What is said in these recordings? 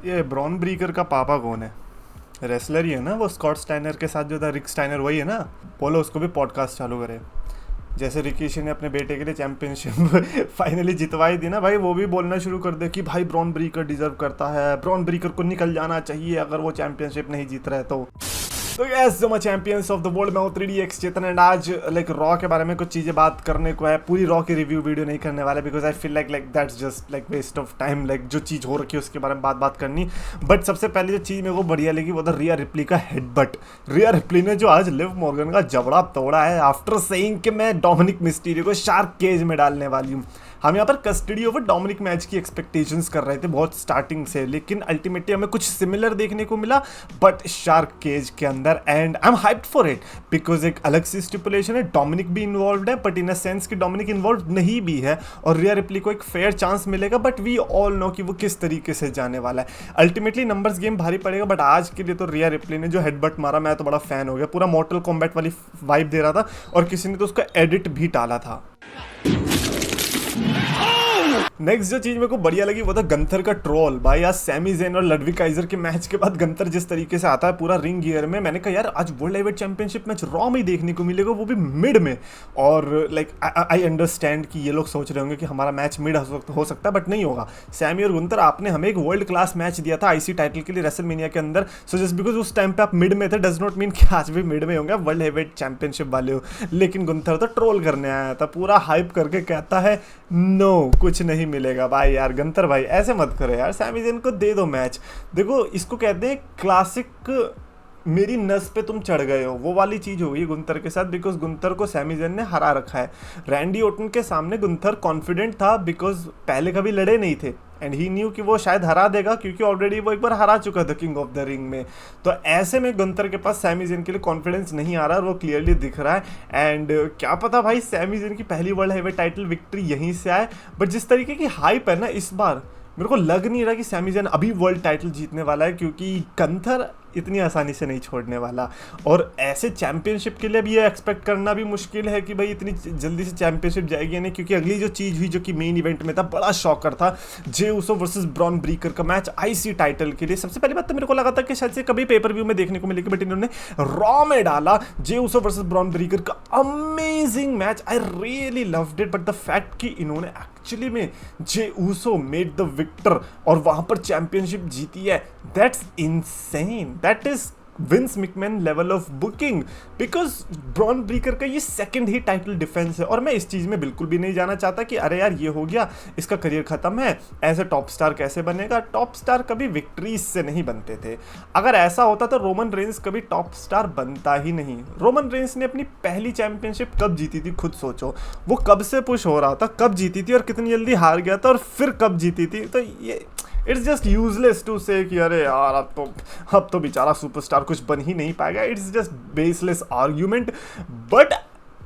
ये bronze Breakker का पापा कौन है? रेसलर ही है ना वो, स्कॉट स्टाइनर के साथ जो था, रिक स्टाइनर वही है ना? बोलो उसको भी पॉडकास्ट चालू करे। जैसे रिकीशी ने अपने बेटे के लिए चैंपियनशिप फाइनली जितवाई दी ना भाई, वो भी बोलना शुरू कर दे कि भाई ब्रॉन ब्रीकर डिजर्व करता है, ब्रॉन ब्रीकर को निकल जाना चाहिए अगर वो चैंपियनशिप नहीं जीत रहा है तो यस जो मैं चैंपियंस ऑफ द वर्ल्ड, मैं हूँ 3DX चेतन एंड आज लाइक रॉ के बारे में कुछ चीज़ें बात करने को है। पूरी रॉ की रिव्यू वीडियो नहीं करने वाले because I feel like that's just like waste of time. Like जो चीज़ हो रखी है उसके बारे में बात करनी। बट सबसे पहले जो चीज़ मेरे को बढ़िया लगी वो था रिया रिप्ली का हेडबट। रिया रिप्ली ने जो आज लिव मॉर्गन का जबड़ा तोड़ा है आफ्टर सेइंग कि मैं डोमिनिक मिस्टीरियो को शार्क केज में डालने वाली हूँ। हम यहाँ पर कस्टडी ओवर डोमिनिक मैच की एक्सपेक्टेशंस कर रहे थे बहुत स्टार्टिंग से, लेकिन अल्टीमेटली हमें कुछ सिमिलर देखने को मिला बट शार्क केज के अंदर। And I am hyped for it because एक अलग सी स्टिपुलेशन है, डोमिनिक भी इन्वॉल्व है बट इन अ सेंस कि डोमिनिक इन्वॉल्व नहीं भी है और रिया रिप्ली को एक फेयर चांस मिलेगा। बट वी ऑल नो कि वो किस तरीके से जाने वाला है। अल्टीमेटली नंबर्स गेम भारी पड़ेगा बट आज के लिए तो रिया रिप्ली ने जो हेडबट मारा मैं तो बड़ा फैन हो गया। पूरा मॉर्टल कॉम्बैट वाली वाइब दे रहा था और किसी ने तो उसका एडिट भी डाला था। नेक्स्ट जो चीज मेरे को बढ़िया लगी वो था गंथर का ट्रोल। भाई आज सैमी ज़ेन और लडविक काइजर के मैच के बाद गंथर जिस तरीके से आता है पूरा रिंग गियर में, मैंने कहा यार आज world heavyweight championship match raw में ही देखने को मिलेगा, वो भी मिड में। और लाइक आई अंडरस्टैंड कि ये लोग सोच रहे होंगे कि हमारा मैच मिड हो सकता है बट नहीं होगा। सैमी और गुंथर आपने हमें एक वर्ल्ड क्लास मैच दिया था आईसी टाइटल के लिए रेसलमेनिया के अंदर, सो जस्ट बिकॉज उस टाइम पे आप मिड में थे डज नॉट मीन कि आज भी मिड में होंगे वर्ल्ड हेवीवेट चैंपियनशिप वाले हो। लेकिन गुंथर तो ट्रोल करने आया था, पूरा हाइप करके कहता है नो कुछ नहीं मिलेगा। भाई यार गंथर भाई ऐसे मत करो यार, सैमी ज़ेन को दे दो मैच। देखो इसको कहते हैं क्लासिक मेरी नस पे तुम चढ़ गए हो, वो वाली चीज हो गई गुंथर के साथ बिकॉज गुंथर को सैमी ज़ेन ने हरा रखा है। रैंडी ओटन के सामने गुंथर कॉन्फिडेंट था बिकॉज पहले कभी लड़े नहीं थे एंड ही न्यू कि वो शायद हरा देगा क्योंकि ऑलरेडी वो एक बार हरा चुका था किंग ऑफ द रिंग में। तो ऐसे में गुंथर के पास सैमी ज़ेन के लिए कॉन्फिडेंस नहीं आ रहा और वो क्लियरली दिख रहा है। एंड क्या पता भाई सैमी ज़ेन की पहली वर्ल्ड हेवीवेट टाइटल विक्ट्री यहीं से आए। बट जिस तरीके की हाइप है ना इस बार, मेरे को लग नहीं रहा कि सैमी ज़ेन अभी वर्ल्ड टाइटल जीतने वाला है क्योंकि गंथर इतनी आसानी से नहीं छोड़ने वाला। और ऐसे चैंपियनशिप के लिए भी ये एक्सपेक्ट करना भी मुश्किल है कि भाई इतनी जल्दी से चैंपियनशिप जाएगी नहीं, क्योंकि अगली जो चीज़ हुई जो कि मेन इवेंट में था बड़ा शॉकर था, जे उसो वर्सेस ब्रॉन ब्रीकर का मैच आईसी टाइटल के लिए। सबसे पहली बात तो मेरे को लगा था कि शायद से कभी पेपर व्यू में देखने को मिलेगी बट इन्होंने रॉ में डाला Jey Uso versus Bron Breakker का amazing match. I really loved it but the fact कि इन्होंने एक्चुअली में Jey Uso made the victor और वहां पर चैंपियनशिप जीती है, that's insane. That is Vince McMahon level of booking because Bron Breakker का ये सेकंड ही टाइटल डिफेंस है और मैं इस चीज़ में बिल्कुल भी नहीं जाना चाहता कि अरे यार ये हो गया इसका करियर खत्म है, ऐसे टॉप स्टार कैसे बनेगा। टॉप स्टार कभी विक्ट्रीज से नहीं बनते थे। अगर ऐसा होता तो रोमन रेंस कभी टॉप स्टार बनता ही नहीं। रोमन रेंस ने अपनी पहली चैंपियनशिप कब जीती थी खुद सोचो, वो कब से पुश हो रहा था, कब जीती थी और कितनी जल्दी हार गया था और फिर कब जीती थी। तो ये इट्स जस्ट यूजलेस टू से कि अरे यार अब तो बेचारा सुपरस्टार कुछ बन ही नहीं पाएगा। It's just baseless argument. But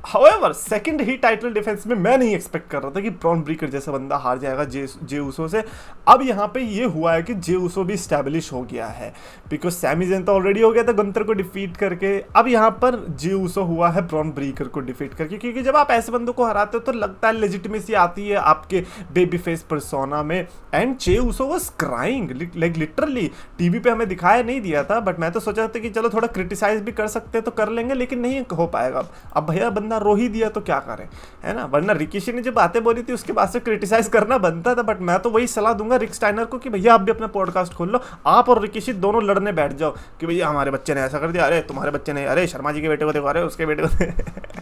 however second he title defence में मैं नहीं एक्सपेक्ट कर रहा था कि ब्रॉन ब्रीकर जैसा बंदा हार जाएगा जे उसो से। अब यहाँ पे ये हुआ है कि जे उसो भी स्टैब्लिश हो गया है बिकॉज सैमी ज़ेन तो ऑलरेडी हो गया था गुंथर को डिफीट करके। अब यहाँ पर जे उसो हुआ है ब्रॉन ब्रीकर को डिफीट करके, क्योंकि जब आप ऐसे बंदों को हराते हो तो लगता है लेजिटिमेसी आती है आपके बेबी फेस पर्सोना में। And J Uso was crying like literally. TV पे हमें दिखाया नहीं दिया था बट मैं तो सोचा था कि चलो थोड़ा क्रिटिसाइज भी कर सकते हैं तो कर लेंगे, लेकिन नहीं हो पाएगा। अब भैया बंदा रो ही दिया तो क्या करें, है ना। वरना रिकीशी ने जो बातें बोली थी उसके बाद से क्रिटिसाइज करना बनता था। बट मैं तो वही सलाह दूंगा रिक स्टाइनर को कि भैया आप भी अपना पॉडकास्ट खोल लो, आप और रिकीशी दोनों लड़ने बैठ जाओ कि भैया हमारे बच्चे ने ऐसा कर दिया, अरे तुम्हारे बच्चे ने, अरे शर्मा जी के बेटे को देखो, अरे उसके बेटे को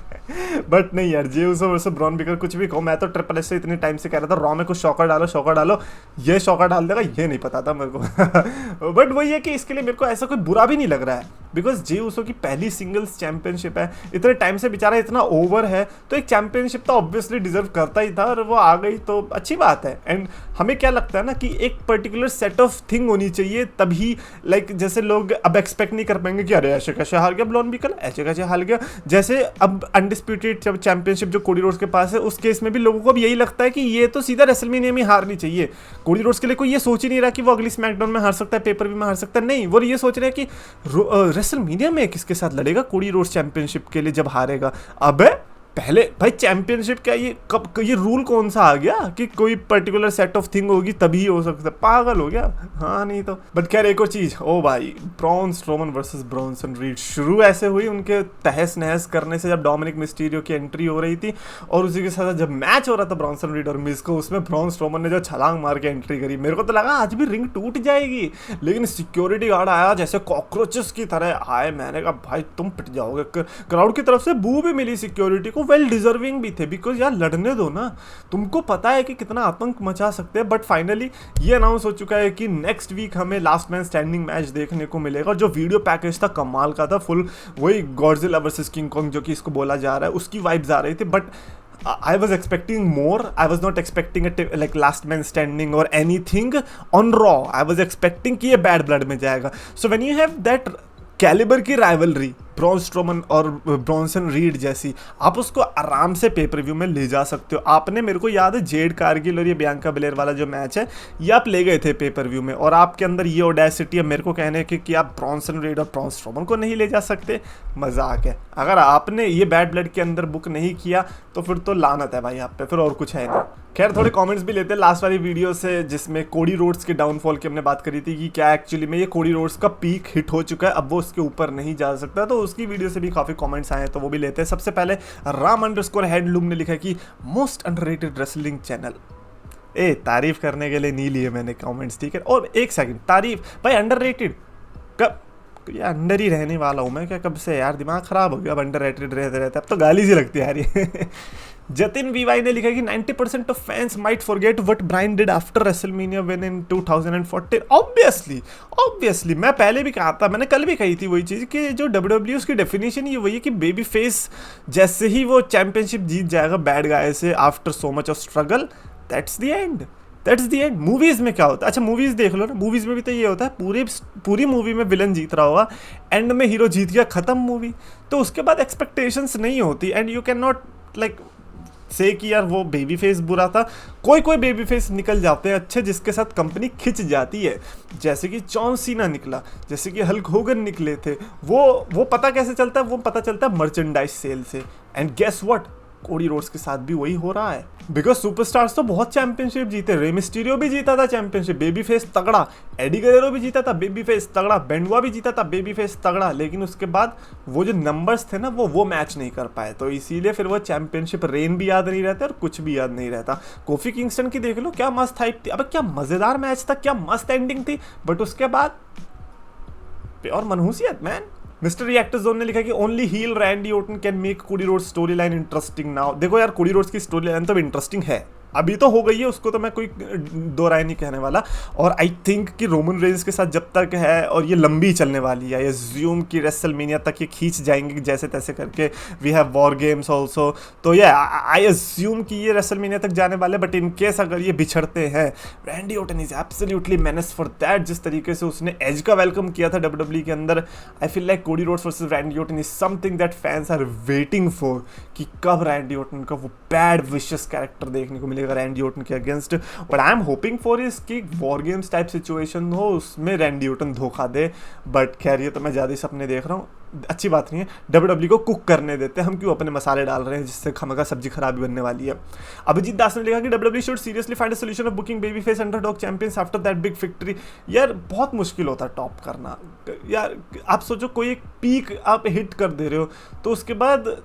बट नहीं यार, जे उसो वर्सेस ब्रॉन ब्रीकर कुछ भी कहो, मैं तो ट्रिपल एस से इतने टाइम से कह रहा था रॉ में कुछ शॉकर डालो, ये शॉकर डाल देगा ये नहीं पता था मेरे को बट वही है कि इसके लिए मेरे को ऐसा कोई बुरा भी नहीं लग रहा है बिकॉज जे उसो की पहली सिंगल्स चैंपियनशिप है, इतने टाइम से बेचारा इतना ओवर है तो एक चैंपियनशिप तो ऑब्वियसली डिजर्व करता ही था और वो आ गई तो अच्छी बात है। एंड हमें क्या लगता है ना कि एक पर्टिकुलर सेट ऑफ थिंग होनी चाहिए तभी, लाइक जैसे लोग अब एक्सपेक्ट नहीं कर पाएंगे कि अरे ऐसे कैसे हार गया ब्रॉन ब्रीकर, ऐसे कैसे हार गया। जैसे अब अनडिस्प्यूटेड चैंपियनशिप जो कोडी रोड्स के पास है उस केस में भी लोगों को अब यही लगता है कि ये तो सीधा रेसलमेनिया में हारनी चाहिए। कोडी रोड्स के लिए कोई ये सोच ही नहीं रहा कि वो अगली स्मैकडाउन में हार सकता है, पेपर भी में हार सकता है, नहीं वो ये सोच रहे हैं कि रेसलमेनिया में किसके साथ लड़ेगा कोडी रोड्स चैंपियनशिप के लिए जब हारेगा। अबे पहले भाई चैंपियनशिप क्या, ये कब ये रूल कौन सा आ गया कि कोई पर्टिकुलर सेट ऑफ थिंग होगी तभी हो सकता है, पागल हो गया। हाँ नहीं तो। बट खैर एक और चीज, ओ भाई Braun Strowman versus Bronson read, शुरू ऐसे हुई उनके तहस नहस करने से जब डोमिनिक मिस्टीरियो की एंट्री हो रही थी, और उसी के साथ जब मैच हो रहा था ब्रॉन्सन रीड और मिज को, उसमें ब्रॉन स्ट्रोमन ने जो छलांग मार के एंट्री करी, मेरे को तो लगा आज भी रिंग टूट जाएगी, लेकिन सिक्योरिटी गार्ड आया जैसे कॉकरोचेस की तरह आए, मैंने कहा भाई तुम पिट जाओगे। क्राउड की तरफ से बू भी मिली सिक्योरिटी को, वेल डिजर्विंग भी थे, बिकॉज यार लड़ने दो ना, तुमको पता है कि कितना आतंक मचा सकते हैं। बट फाइनली ये अनाउंस हो चुका है कि नेक्स्ट वीक हमें लास्ट मैन स्टैंडिंग मैच देखने को मिलेगा, और जो वीडियो पैकेज था कमाल का था, फुल वही गॉडजिला वर्सेस किंग कॉन्ग जो कि इसको बोला जा रहा है उसकी वाइब्स आ रही थी। But I was expecting more. I was not expecting it like last man standing or anything on Raw. I was expecting कि ये bad blood में जाएगा. So when you have that calibre की राइवलरी ब्रॉन स्ट्रोमन और Bronson Reed जैसी, आप उसको आराम से पेपर व्यू में ले जा सकते हो। आपने, मेरे को याद है जेड कारगिल और ये बियांका बिलेर वाला जो मैच है ये आप ले गए थे पेपर व्यू में, और आपके अंदर ये ऑडेसिटी है मेरे को कहने की कि आप ब्रॉन्सन रीड और ब्रॉन स्ट्रोमन को नहीं ले जा सकते। मजाक है। अगर आपने ये बैड ब्लड के अंदर बुक नहीं किया तो फिर तो लानत है भाई आप पे, फिर और कुछ है नहीं। खैर थोड़े कमेंट्स भी लेते हैं लास्ट वाली वीडियो से जिसमें कोडी रोड्स के डाउनफॉल की हमने बात करी थी कि क्या एक्चुअली में ये कोडी रोड्स का पीक हिट हो चुका है, अब वो उसके ऊपर नहीं जा सकता, तो उसकी वीडियो से भी काफ़ी कमेंट्स आए हैं तो वो भी लेते हैं। सबसे पहले राम_हैंडलूम ने लिखा कि मोस्ट अंडररेटेड रेसलिंग चैनल। तारीफ करने के लिए नहीं लिए मैंने कमेंट्स, ठीक है। और एक सेकंड, तारीफ भाई अंडररेटेड कब, यार अंडर ही रहने वाला हूँ मैं क्या कब से यार, दिमाग खराब हो गया अब अंडररेटेड रहते रहते, अब तो गाली सी लगती है यार ये। जतिन वीवाई ने लिखा कि 90% of fans might forget what Bryan did after WrestleMania win in 2014। Obviously मैं पहले भी कहा था, मैंने कल भी कही थी वही चीज़ कि जो WWE उसकी डेफिनेशन ये वही है कि बेबी फेस जैसे ही वो चैंपियनशिप जीत जाएगा बैड गाय से after so much of struggle, that's the end. Movies में क्या होता है, अच्छा मूवीज़ देख लो ना, मूवीज़ में भी तो ये होता है, पूरी मूवी में विलन जीत रहा होगा, एंड में हीरो जीत गया, खत्म मूवी, तो उसके बाद एक्सपेक्टेशंस नहीं होती, and you can not like से कि यार वो बेबी फेस बुरा था। कोई बेबी फेस निकल जाते हैं अच्छे जिसके साथ कंपनी खिंच जाती है, जैसे कि जॉन सीना निकला, जैसे कि हल्क होगन निकले थे। वो पता कैसे चलता है, वो पता चलता है मर्चेंडाइज सेल से। And guess what, Cody Rhodes के साथ भी वही हो रहा है, बिकॉज सुपरस्टार्स तो बहुत चैंपियनशिप जीते, रे मिस्टीरियो भी जीता था चैंपियनशिप, बेबी फेस तगड़ा, एडी गरेरो भी जीता था बेबी फेस तगड़ा, बेंडुआ भी जीता था बेबी फेस तगड़ा, लेकिन उसके बाद वो जो नंबर्स थे ना वो मैच नहीं कर पाए, तो इसीलिए फिर वो चैंपियनशिप रेन भी याद नहीं रहता और कुछ भी याद नहीं रहता। कोफी किंगस्टन की देख लो, क्या मस्त हाइप थी, अब क्या मजेदार मैच था, क्या मस्त एंडिंग थी, बट उसके बाद प्योर मनहूसियत मैन। मिस्टर रिएक्टर जोन ने लिखा कि only heel Randy Orton can make Cody Rhodes storyline interesting now. देखो यार कोडी रोड्स की स्टोरी लाइन तो इंटरेस्टिंग है, अभी तो हो गई है, उसको तो मैं कोई दो राय नहीं कहने वाला, और आई थिंक कि रोमन रेंस के साथ जब तक है और ये लंबी चलने वाली है, ये ज़्यूम की रेसलमेनिया तक ये खींच जाएंगे जैसे तैसे करके, we have war games also, तो ये आई अज्यूम कि ये रेसलमेनिया तक जाने वाले, बट इन केस अगर ये बिछड़ते हैं, Randy Orton is absolutely menace for that. जिस तरीके से उसने एज का वेलकम किया था WWE के अंदर, I feel like Cody Rhodes versus Randy Orton is something that fans are waiting for, कि कब रैंडी ओटन का वो बैड विशियस कैरेक्टर देखने को मिलेगा रैंडी ओटन के against. But I am hoping for is कि वॉर गेम्स टाइप सिचुएशन हो, उसमें रैंडी ओटन धोखा दे, बट खैर ये तो मैं ज़्यादा सपने देख रहा हूँ, अच्छी बात नहीं है। WWE को कुक करने देते हैं, हम क्यों अपने मसाले डाल रहे हैं जिससे खामखा सब्जी खराबी बनने वाली है। अभिजीत दास ने लिखा कि WWE should seriously find a solution of booking baby face underdog champions after that big victory. यार बहुत मुश्किल होता है टॉप करना यार, आप सोचो कोई एक पीक आप हिट कर दे रहे हो तो उसके बाद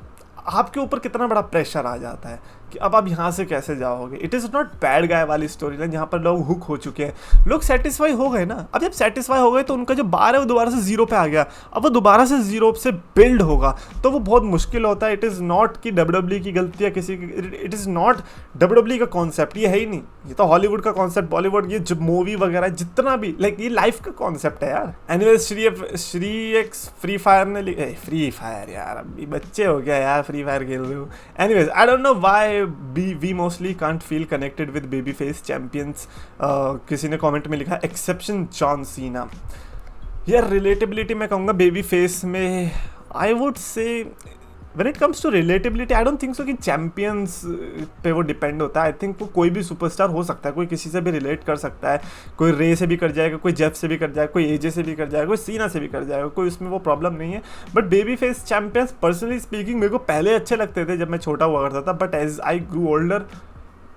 आपके ऊपर कितना बड़ा प्रेशर आ जाता है कि अब आप यहाँ से कैसे जाओगे। It is not bad guy वाली स्टोरी लाइन जहाँ पर लोग हुक हो चुके हैं, लोग सेटिस्फाई हो गए ना। अब जब सेटिस्फाई हो गए तो उनका जो बार है वो दोबारा से जीरो पे आ गया, अब वो दोबारा से जीरो से बिल्ड होगा तो वो बहुत मुश्किल होता है। इट इज़ नॉट कि WWE की गलती है किसी की, इट इज़ नॉट WWE का कॉन्सेप्ट, ये है ही नहीं, ये तो हॉलीवुड का कॉन्सेप्ट, बॉलीवुड, ये जो मूवी वगैरह जितना भी लाइक ये लाइफ का कॉन्सेप्ट है यार। Anyways Shri x free fire ने फ्री फायर यार, अभी बच्चे हो गया यार फ्री फायर खेल रहे हो। Anyways I don't know why we mostly can't feel connected with babyface champions। किसी ने कमेंट में लिखा एक्सेप्शन जॉन सीना। यार रिलेटेबिलिटी मैं कहूँगा बेबी फेस में I would say when it comes to relatability I don't think so कि champions पे वो डिपेंड होता है। आई थिंक वो कोई भी सुपरस्टार हो सकता है, कोई किसी से भी रिलेट कर सकता है, कोई रे से भी कर जाएगा, कोई जेफ से भी कर जाएगा, कोई एजे से भी कर जाएगा, कोई सीना से भी कर जाएगा, कोई उसमें वो प्रॉब्लम नहीं है। But baby face champions personally speaking मेरे को पहले अच्छे लगते थे जब मैं छोटा हुआ करता था, but as I grew older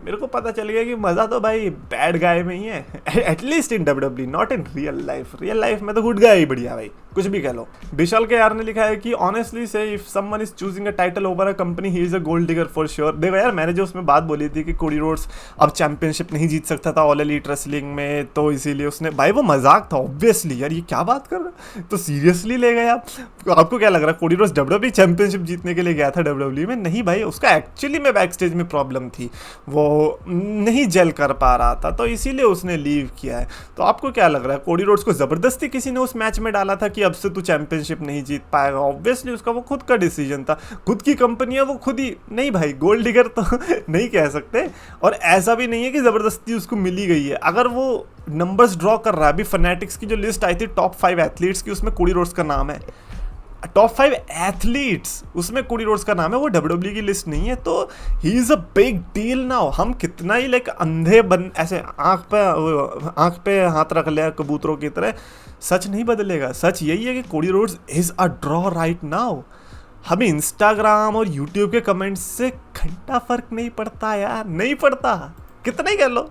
मेरे को पता चल गया कि मज़ा तो भाई बैड गाय में ही है, at least in WWE, not in real life. Real life में तो गुड गाय ही बढ़िया भाई, कुछ भी कह लो। विशाल के यार ने लिखा है कि ऑनेस्टली से if someone is choosing a title over a company he is a gold digger for sure. देखो यार, मैंने जो उसमें बात बोली थी कि कोडी रोड्स अब चैंपियनशिप नहीं जीत सकता था ऑल एलीट रेसलिंग में, तो इसीलिए उसने, भाई वो मजाक था ऑब्वियसली यार, ये क्या बात कर रहे हो, तो सीरियसली ले गए आप? आपको क्या लग रहा है कोडी रोड्स डब्ल्यूडब्ल्यू चैंपियनशिप जीतने के लिए गया था डब्ल्यूडब्ल्यू में? नहीं भाई, उसका एक्चुअली में बैक स्टेज में प्रॉब्लम थी, वो नहीं जेल कर पा रहा था, तो इसीलिए उसने लीव किया है। तो आपको क्या लग रहा है कोडी रोड्स को जबरदस्ती किसी ने उस मैच में डाला था कि अब से तू चैंपियनशिप नहीं जीत पाएगा? ऑब्वियसली उसका वो खुद का डिसीजन था, खुद की कंपनी है, वो खुद ही नहीं भाई, गोल्ड डिगर तो नहीं कह सकते। और ऐसा भी नहीं है कि जबरदस्ती उसको मिली गई है। अगर वो नंबर्स ड्रॉ कर रहा है, अभी फनेटिक्स की जो लिस्ट आई थी टॉप 5 एथलीट्स की, उसमें कोडी रोड्स का नाम है, टॉप 5 एथलीट्स उसमें कोडी रोड्स का नाम है, वो डब्ल्यूडब्ल्यू की लिस्ट नहीं है। तो he is a big deal now. हम कितना ही लाइक अंधे बन, ऐसे आंख पे हाथ रख लिया कबूतरों की तरह, सच नहीं बदलेगा। सच यही है कि Cody Rhodes is a draw right now. हमें इंस्टाग्राम और यूट्यूब के कमेंट्स से घंटा फर्क नहीं पड़ता यार, नहीं पड़ता, कितना ही कर लो,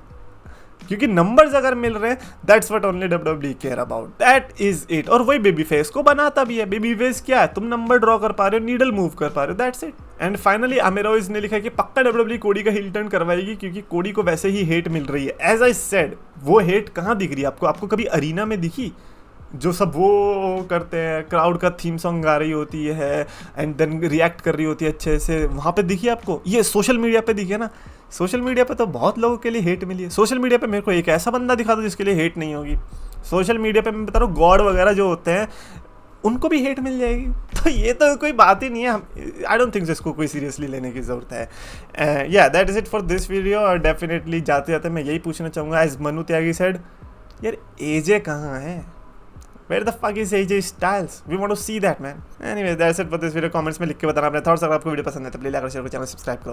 क्योंकि नंबर्स अगर मिल रहे हैं, that's what only WWE care about, that is it. और वही बेबी फेस को बनाता भी है। बेबी फेस क्या है, तुम नंबर ड्रॉ कर पा रहे हो, नीडल मूव कर पा रहे हो, दैट्स इट। एंड फाइनली अमेरोइज ने लिखा कि पक्का डब्ल्यूडब्ल्यू कोडी का हिल टर्न करवाएगी, क्योंकि कोडी को वैसे ही हेट मिल रही है। एज आई सेड, वो हेट कहाँ दिख रही है आपको? आपको कभी अरीना में दिखी जो सब वो करते हैं, क्राउड का थीम सॉन्ग गा रही होती है एंड देन रिएक्ट कर रही होती है अच्छे से, वहाँ पे दिखी आपको? ये सोशल मीडिया पे दिखे ना। सोशल मीडिया पे तो बहुत लोगों के लिए हेट मिली है। सोशल मीडिया पे मेरे को एक ऐसा बंदा दिखा दो जिसके लिए हेट नहीं होगी। सोशल मीडिया पे मैं बता रहा हूँ, गॉड वगैरह जो होते हैं उनको भी हेट मिल जाएगी। तो ये तो कोई बात ही नहीं है। आई डोंट थिंक इसको कोई सीरियसली लेने की ज़रूरत है। या that is it for this video. और डेफिनेटली जाते जाते मैं यही पूछना चाहूँगा, एज मनु त्यागी सेड, यार एजे कहाँ है? Where the fuck is AJ Styles? We want to see that, man. Anyway, that's it for this video. Comments में लिख के बताना अपने थॉट्स। अगर आपको वीडियो पसंद है तो प्लीज लाइक और शेयर करो, चैनल सब्सक्राइब करो।